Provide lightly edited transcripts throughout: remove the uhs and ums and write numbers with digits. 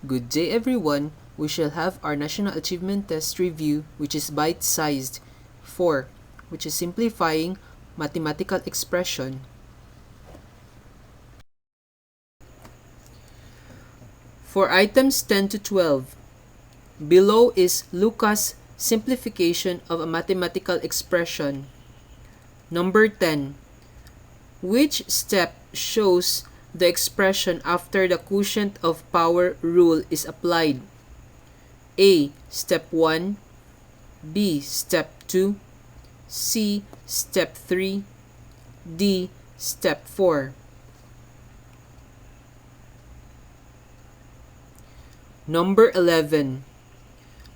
Good day everyone. We shall have our National Achievement Test review, which is bite-sized. 4, which is simplifying mathematical expression. For items 10 to 12, below is Lucas' simplification of a mathematical expression. Number 10. Which step shows the expression after the quotient of power rule is applied? A. Step 1, B. Step 2, C. Step 3, D. Step 4. Number 11.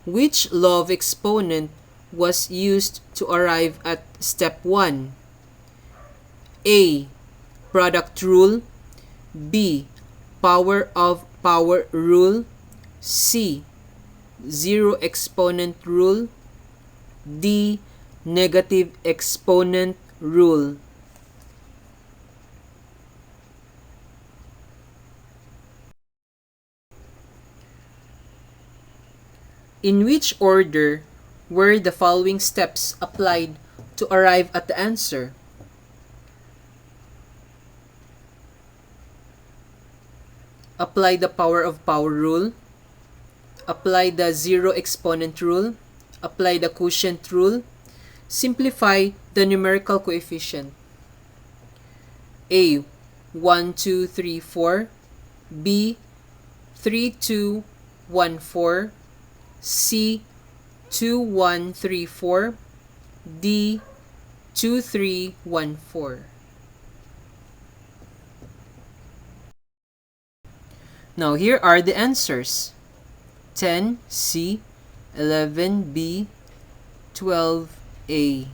Which law of exponent was used to arrive at step 1? A. Product rule, B. Power of power rule, C. Zero exponent rule, D. Negative exponent rule. In which order were the following steps applied to arrive at the answer? Apply the power of power rule, apply the zero exponent rule, apply the quotient rule, simplify the numerical coefficient. A. 1, 2, 3, 4, B. 3, 2, 1, 4, C. 2, 1, 3, 4, D. 2, 3, 1, 4. Now here are the answers. 10 C, 11 B, 12 A.